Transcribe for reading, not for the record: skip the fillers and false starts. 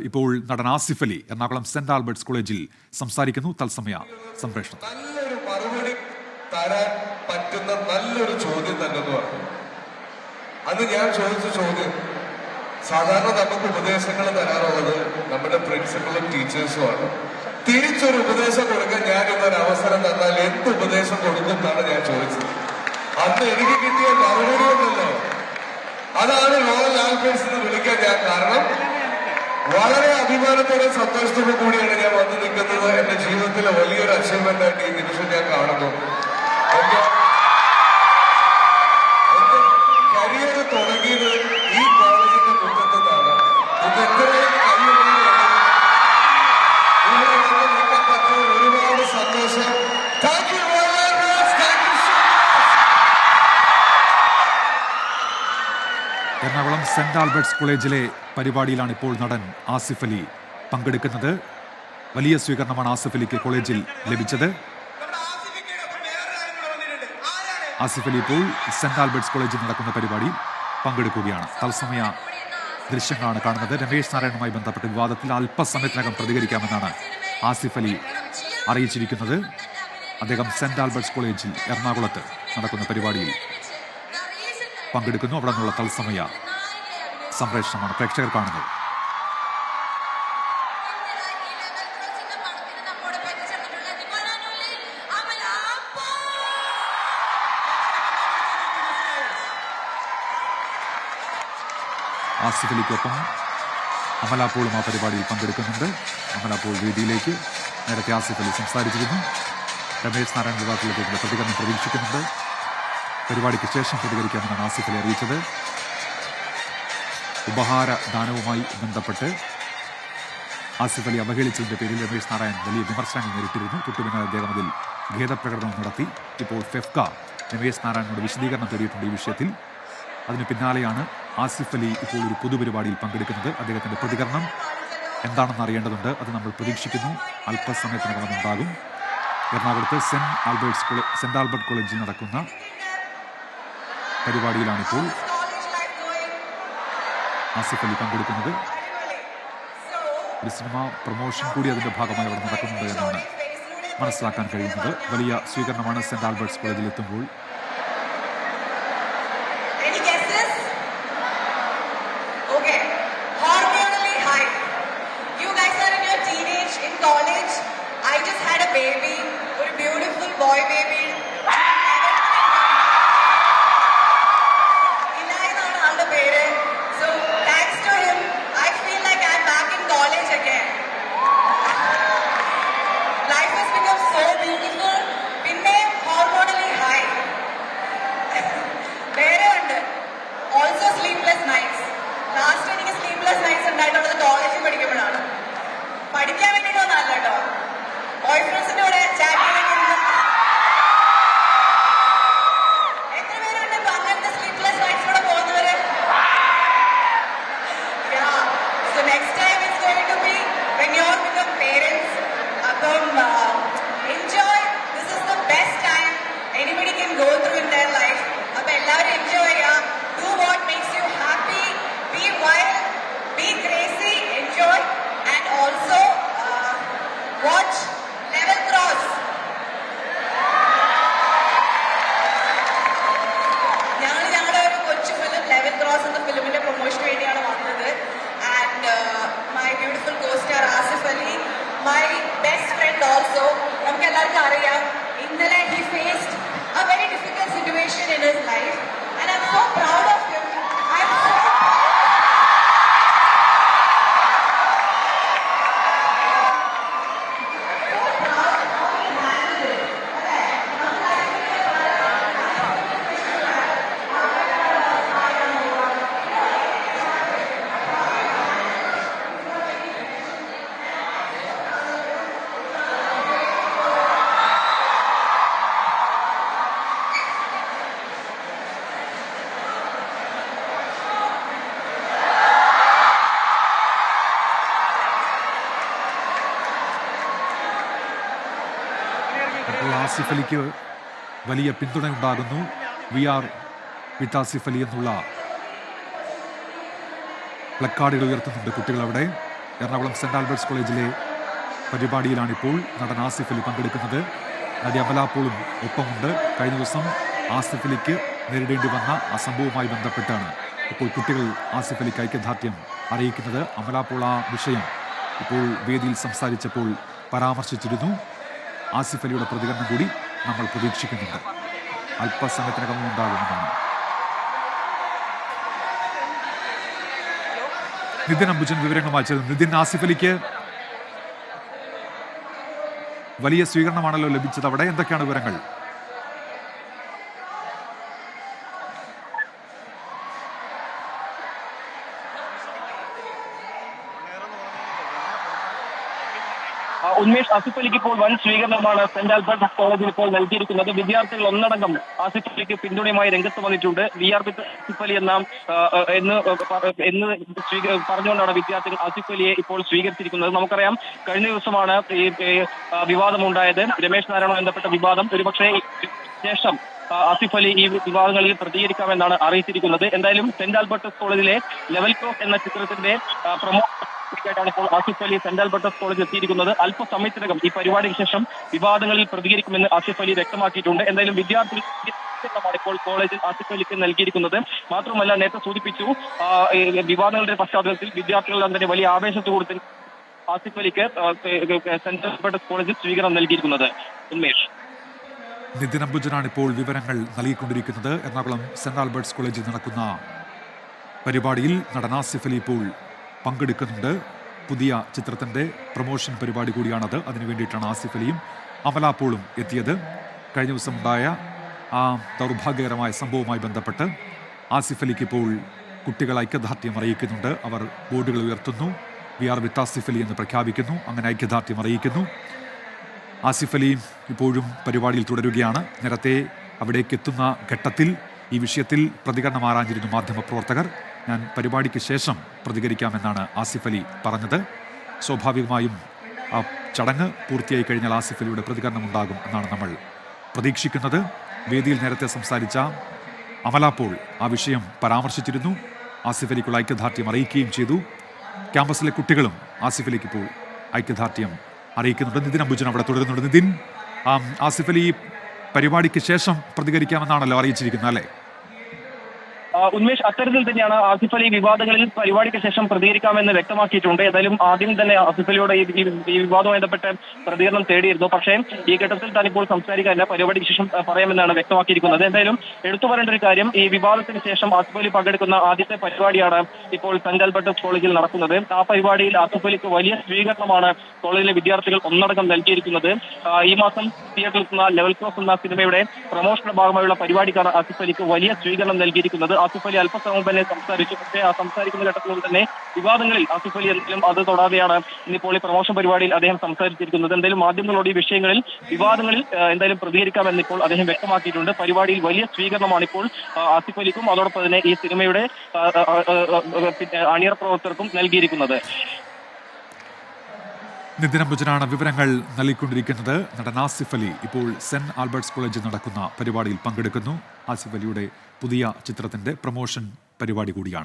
ഇപ്പോൾ നടൻ Asif Ali Ernakulam saint Albert's കോളേജിൽ സംസാരിക്കുന്നു. തത്സമയ സംപ്രേഷണം. നല്ലൊരു മറുപടി തരാൻ പറ്റുന്ന നല്ലൊരു ചോദ്യം തന്നെ എന്ന് പറഞ്ഞു. അന്ന് ഞാൻ ചോദിച്ച ചോദ്യം, സാധാരണ നമുക്ക് ഉപദേശങ്ങൾ തരാറുള്ളത് നമ്മുടെ പ്രിൻസിപ്പളും ടീച്ചേഴ്സുമാണ്. തിരിച്ചൊരു ഉപദേശം കൊടുക്കാൻ ഞാൻ ഇന്നൊരു അവസരം തന്നാൽ എന്ത് ഉപദേശം കൊടുക്കും എന്നാണ് ഞാൻ ചോദിച്ചത്. അന്ന് എനിക്ക് കിട്ടിയ മറുപടി ഉണ്ടല്ലോ, അതാണ് റോയൽ ആൽബർട്ട്സ് എന്ന് വിളിക്കാൻ ഞാൻ കാരണം. വളരെ അഭിമാനത്തോടെ സന്തോഷത്തോടു കൂടിയാണ് ഞാൻ വന്നു നിൽക്കുന്നത്. എന്റെ ജീവിതത്തിലെ വലിയൊരു അച്ചീവ്മെന്റ് ആയിട്ട് ഈ നിമിഷം ഞാൻ കാണുന്നു. എന്റെ കരിയർ തുടങ്ങിയത് ഈ കോളേജിന്റെ മുറ്റത്തു നിന്നാണ്. ഇത് ഇത്രയും ഇവിടെ വന്ന് നിൽക്കാൻ പറ്റിയ ഒരുപാട് സന്തോഷം. Thank you. Ernakulam saint Albert's കോളേജിലെ പരിപാടിയിലാണ് ഇപ്പോൾ നടൻ ആസിഫ് അലി പങ്കെടുക്കുന്നത്. വലിയ സ്വീകരണമാണ് ആസിഫ് അലിക്ക് കോളേജിൽ ലഭിച്ചത്. ആസിഫ് അലി ഇപ്പോൾ സെന്റ് ആൽബർട്ട്സ് കോളേജിൽ നടക്കുന്ന പരിപാടിയിൽ പങ്കെടുക്കുകയാണ്. തത്സമയ ദൃശ്യങ്ങളാണ് കാണുന്നത്. രമേശ് നാരായണുമായി ബന്ധപ്പെട്ട വിവാദത്തിൽ അല്പസമയത്തിനകം പ്രതികരിക്കാമെന്നാണ് ആസിഫ് അലി അറിയിച്ചിരിക്കുന്നത്. അദ്ദേഹം സെന്റ് ആൽബർട്ട്സ് കോളേജിൽ എറണാകുളത്ത് നടക്കുന്ന പരിപാടിയിൽ പങ്കെടുക്കുന്നു. അവിടെ നിന്നുള്ള തത്സമയ സംപ്രേഷണമാണ് പ്രേക്ഷകർ കാണുന്നത്. ആസിഫ് അലിക്കൊപ്പം അമല പോളും ആ പരിപാടിയിൽ പങ്കെടുക്കുന്നുണ്ട്. അമല പോൾ വേദിയിലേക്ക് നേരത്തെ ആസിഫ് അലി സംസാരിച്ചിരുന്നു. രമേശ് നാരായണ വിവാദത്തിലേക്ക് പ്രതികരണം പ്രതീക്ഷിക്കുന്നുണ്ട്. പരിപാടിക്ക് ശേഷം പ്രതികരിക്കാമെന്നാണ് ആസിഫ് അലി അറിയിച്ചത്. ഉപഹാര ദാനവുമായി ബന്ധപ്പെട്ട് ആസിഫ് അലി അവഹേളിച്ചതിന്റെ പേരിൽ രമേശ് നാരായൺ വലിയ വിമർശനങ്ങൾ നേരിട്ടിരുന്നു. തൊട്ടുപിന്നാലെ അദ്ദേഹം അതിൽ ഖേദപ്രകടനം നടത്തി. ഇപ്പോൾ ഫെഫ്ക രമേശ് നാരായണനോട് വിശദീകരണം തേടിയിട്ടുണ്ട് ഈ വിഷയത്തിൽ. അതിന് പിന്നാലെയാണ് ആസിഫ് അലി ഇപ്പോൾ ഒരു പൊതുപരിപാടിയിൽ പങ്കെടുക്കുന്നത്. അദ്ദേഹത്തിന്റെ പ്രതികരണം എന്താണെന്ന് അറിയേണ്ടതുണ്ട്. അത് നമ്മൾ പ്രതീക്ഷിക്കുന്നു. അല്പസമയത്തിനകം ഉണ്ടാകും. എറണാകുളത്ത് സെന്റ് ആൽബർട്ട് കോളേജിൽ നടക്കുന്ന പരിപാടിയിലാണിപ്പോൾ ആസിഫ് അലി പങ്കെടുക്കുന്നത്. ഒരു സിനിമ പ്രൊമോഷൻ കൂടി അതിന്റെ ഭാഗമായി അവിടെ നടക്കുന്നുണ്ട് എന്നാണ് മനസ്സിലാക്കാൻ കഴിയുന്നത്. വലിയ സ്വീകരണമാണ് സെന്റ് ആൽബർട്ട്സ് കോളേജിൽ എത്തുമ്പോൾ. പഠിക്കാൻ വേണ്ടിയിട്ടൊന്നല്ല കേട്ടോ, ബോയ് ഫ്രണ്ട്സിന്റെ കൂടെ ചാറ്റ് ചെയ്യാൻ. എത്ര പേരുണ്ട് ഇപ്പൊ അങ്ങനത്തെ sleepless നൈറ്റ്സിലൂടെ പോകുന്നവര്? So next time it's going to be when you all become parents. അപ്പം enjoy. This is the best time anybody can go through in their life. അപ്പൊ എല്ലാവരും enjoy ചെയ്യാം. Do what makes you happy. Be wild. Be crazy. Enjoy. And also watch Level Cross. ഞങ്ങളുടെ ഒരു കൊച്ചു film level cross എന്ന ഫിലിമിന്റെ പ്രൊമോഷന് വേണ്ടിയാണ് വന്നത്. And my beautiful co-star Asif Ali, my best friend also. നമുക്ക് എല്ലാവർക്കും അറിയാം, ഇന്നലെ he faced a very difficult situation in his life and I'm so proud of him. I'm so Asif അലിക്ക് വലിയ പിന്തുണയുണ്ടാകുന്നു. We are with Asif Ali എന്നുള്ള പ്ലക്കാർഡുകൾ ഉയർത്തുന്നുണ്ട് കുട്ടികൾ അവിടെ. എറണാകുളം സെന്റ് ആൽബർട്ട്സ് കോളേജിലെ പരിപാടിയിലാണിപ്പോൾ നടൻ ആസിഫ് അലി പങ്കെടുക്കുന്നത്. നടി അമലാപോളും ഒപ്പമുണ്ട്. കഴിഞ്ഞ ദിവസം ആസിഫ് അലിക്ക് നേരിടേണ്ടി വന്ന ആ സംഭവവുമായി ബന്ധപ്പെട്ടാണ് ഇപ്പോൾ കുട്ടികൾ ആസിഫ് അലിക്ക് ഐക്യദാർഢ്യം അറിയിക്കുന്നത്. അമലാപോൾ ആ വിഷയം ഇപ്പോൾ വേദിയിൽ സംസാരിച്ചപ്പോൾ പരാമർശിച്ചിരുന്നു. ആസിഫ് അലിയുടെ പ്രതികരണം കൂടി നമ്മൾ പ്രതീക്ഷിക്കുന്നുണ്ട്. അല്പസമയത്തിനകം ഉണ്ടാകുമെന്നാണ്. നിതിൻ അംബുജൻ വിവരങ്ങളുമായി ചേർന്നു. നിതിൻ, ആസിഫ് അലിക്ക് വലിയ സ്വീകരണമാണല്ലോ ലഭിച്ചത്. അവിടെ എന്തൊക്കെയാണ് വിവരങ്ങൾ? ഉന്മേഷ്, ആസിഫ് അലിക്ക് ഇപ്പോൾ വൻ സ്വീകരണമാണ് സെന്റ് ആൽബർട്ട് കോളേജിൽ ഇപ്പോൾ നൽകിയിരിക്കുന്നത്. വിദ്യാർത്ഥികൾ ഒന്നടങ്കം ആസിഫ് അലിക്ക് പിന്തുണയുമായി രംഗത്ത് വന്നിട്ടുണ്ട്. VR വിത്ത് ആസിഫ് അലി എന്ന് പറഞ്ഞുകൊണ്ടാണ് വിദ്യാർത്ഥികൾ ആസിഫ് അലിയെ ഇപ്പോൾ സ്വീകരിച്ചിരിക്കുന്നത്. നമുക്കറിയാം, കഴിഞ്ഞ ദിവസമാണ് ഈ വിവാദമുണ്ടായത്. രമേശ് നാരായണ ബന്ധപ്പെട്ട വിവാദം. ഒരുപക്ഷെ ശേഷം ആസിഫ് അലി ഈ വിവാദങ്ങളിൽ പ്രതികരിക്കാമെന്നാണ് അറിയിച്ചിരിക്കുന്നത്. എന്തായാലും സെന്റ് ആൽബർട്ട് കോളേജിലെ ലെവൽ ക്രോസ് എന്ന ചിത്രത്തിന്റെ ാണ് ഇപ്പോൾ ആസിഫ് അലി സെന്റ് ആൽബർട്ടസ് കോളേജ് എത്തിയിരിക്കുന്നത്. അല്പസമയത്തിനകം ഈ പരിപാടിക്ക് ശേഷം വിവാദങ്ങളിൽ പ്രതികരിക്കുമെന്ന് ആസിഫ് അലി വ്യക്തമാക്കിയിട്ടുണ്ട്. എന്തായാലും വിദ്യാർത്ഥികളാണ് ഇപ്പോൾ കോളേജിൽ ആസിഫ് അലിക്ക് നൽകിയിരിക്കുന്നത്. മാത്രമല്ല, നേരത്തെ സൂചിപ്പിച്ചു, വിവാദങ്ങളുടെ പശ്ചാത്തലത്തിൽ വിദ്യാർത്ഥികൾ തന്നെ വലിയ ആവേശത്തോടെ ആസിഫ് അലിക്ക് സെന്റ് ആൽബർട്ടസ് കോളേജിൽ സ്വീകരണം നൽകിയിരിക്കുന്നത്. ഉന്മേഷ്, നിതിൻ അംബുജനാണ് ഇപ്പോൾ വിവരങ്ങൾ നൽകിക്കൊണ്ടിരിക്കുന്നത്. എറണാകുളം സെന്റ് ആൽബർട്ട്സ് കോളേജിൽ നടക്കുന്ന പരിപാടിയിൽ നടൻ ആസിഫ് അലി ഇപ്പോൾ പങ്കെടുക്കുന്നുണ്ട്. പുതിയ ചിത്രത്തിൻ്റെ പ്രൊമോഷൻ പരിപാടി കൂടിയാണത്. അതിനു വേണ്ടിയിട്ടാണ് ആസിഫ് അലിയും അമലാപോളും എത്തിയത്. കഴിഞ്ഞ ദിവസം ഉണ്ടായ ആ ദൗർഭാഗ്യകരമായ സംഭവവുമായി ബന്ധപ്പെട്ട് ആസിഫ് അലിക്ക് ഇപ്പോൾ കുട്ടികൾ ഐക്യദാർഢ്യം അറിയിക്കുന്നുണ്ട്. അവർ ബോർഡുകൾ ഉയർത്തുന്നു. VR വിത്ത് ആസിഫ് അലി എന്ന് പ്രഖ്യാപിക്കുന്നു. അങ്ങനെ ഐക്യദാർഢ്യം അറിയിക്കുന്നു. ആസിഫ് അലി ഇപ്പോഴും പരിപാടിയിൽ തുടരുകയാണ്. നേരത്തെ അവിടേക്ക് എത്തുന്ന ഘട്ടത്തിൽ ഈ വിഷയത്തിൽ പ്രതികരണം ആരാഞ്ഞിരുന്നു മാധ്യമപ്രവർത്തകർ. ഞാൻ പരിപാടിക്ക് ശേഷം പ്രതികരിക്കാമെന്നാണ് ആസിഫ് അലി പറഞ്ഞത്. സ്വാഭാവികമായും ആ ചടങ്ങ് പൂർത്തിയായി കഴിഞ്ഞാൽ ആസിഫ് അലിയുടെ പ്രതികരണം ഉണ്ടാകും എന്നാണ് നമ്മൾ പ്രതീക്ഷിക്കുന്നത്. വേദിയിൽ നേരത്തെ സംസാരിച്ച അമലാപോൾ ആ വിഷയം പരാമർശിച്ചിരുന്നു. ആസിഫ് അലിക്കുള്ള ഐക്യദാർഢ്യം അറിയിക്കുകയും ചെയ്തു. ക്യാമ്പസിലെ കുട്ടികളും ആസിഫ് അലിക്ക് ഇപ്പോൾ ഐക്യദാർഢ്യം അറിയിക്കുന്നുണ്ട്. നിതിൻ അംബുജൻ അവിടെ തുടരുന്നുണ്ട്. നിതിൻ, ആസിഫ് അലി പരിപാടിക്ക് ശേഷം പ്രതികരിക്കാമെന്നാണല്ലോ അറിയിച്ചിരിക്കുന്നത്, അല്ലേ? ഉന്മേഷ്, അത്തരത്തിൽ തന്നെയാണ് ആസിഫ് അലി വിവാദങ്ങളിൽ പരിപാടിക്ക് ശേഷം പ്രതികരിക്കാമെന്ന് വ്യക്തമാക്കിയിട്ടുണ്ട്. ഏതായാലും ആദ്യം തന്നെ ആസിഫ് അലിയോട് ഈ വിവാദവുമായി ബന്ധപ്പെട്ട് പ്രതികരണം തേടിയിരുന്നു. പക്ഷേ ഈ ഘട്ടത്തിൽ താനിപ്പോൾ സംസാരിക്കാനില്ല, പരിപാടിക്ക് ശേഷം പറയാമെന്നാണ് വ്യക്തമാക്കിയിരിക്കുന്നത്. എന്തായാലും എടുത്തു പറയേണ്ട ഒരു കാര്യം, ഈ വിവാദത്തിന് ശേഷം ആസിഫ് അലി പങ്കെടുക്കുന്ന ആദ്യത്തെ പരിപാടിയാണ് ഇപ്പോൾ സെന്റ് ആൽബർട്ടസ് കോളേജിൽ നടക്കുന്നത്. ആ പരിപാടിയിൽ ആസിഫ് അലിക്ക് വലിയ സ്വീകരണമാണ് കോളേജിലെ വിദ്യാർത്ഥികൾ ഒന്നടങ്കം നൽകിയിരിക്കുന്നത്. ഈ മാസം തിയേറ്ററിൽ ലെവൽ ക്രോസ് എന്ന സിനിമയുടെ പ്രൊമോഷന്റെ ഭാഗമായുള്ള പരിപാടിക്കാണ് ആസിഫ് അലിക്ക് വലിയ സ്വീകരണം നൽകിയിരിക്കുന്നത്. ആസിഫ് അലി അല്പസമയം തന്നെ സംസാരിച്ചു. പക്ഷേ ആ സംസാരിക്കുന്ന ഘട്ടത്തിൽ തന്നെ വിവാദങ്ങളിൽ ആസിഫ് അലി എന്തെങ്കിലും അത് തൊടാതെയാണ് ഇന്നിപ്പോൾ ഈ പ്രൊമോഷൻ പരിപാടിയിൽ അദ്ദേഹം സംസാരിച്ചിരിക്കുന്നത്. എന്തായാലും മാധ്യമങ്ങളോട് ഈ വിഷയങ്ങളിൽ വിവാദങ്ങളിൽ എന്തായാലും പ്രതികരിക്കാമെന്ന് ഇപ്പോൾ അദ്ദേഹം വ്യക്തമാക്കിയിട്ടുണ്ട്. പരിപാടിയിൽ വലിയ സ്വീകരണമാണ് ഇപ്പോൾ ആസിഫ് അലിക്കും അതോടൊപ്പം തന്നെ ഈ സിനിമയുടെ അണിയറ പ്രവർത്തകർക്കും നൽകിയിരിക്കുന്നത്. നിതിൻ അംബുജനാണ് വിവരങ്ങൾ നൽകിക്കൊണ്ടിരിക്കുന്നത്. നടൻ ആസിഫ് അലി ഇപ്പോൾ സെന്റ് ആൽബർട്ട്സ് കോളേജിൽ നടക്കുന്ന പരിപാടിയിൽ പങ്കെടുക്കുന്നു. ആസിഫ് അലിയുടെ പുതിയ ചിത്രത്തിൻ്റെ പ്രൊമോഷൻ പരിപാടി കൂടിയാണ്.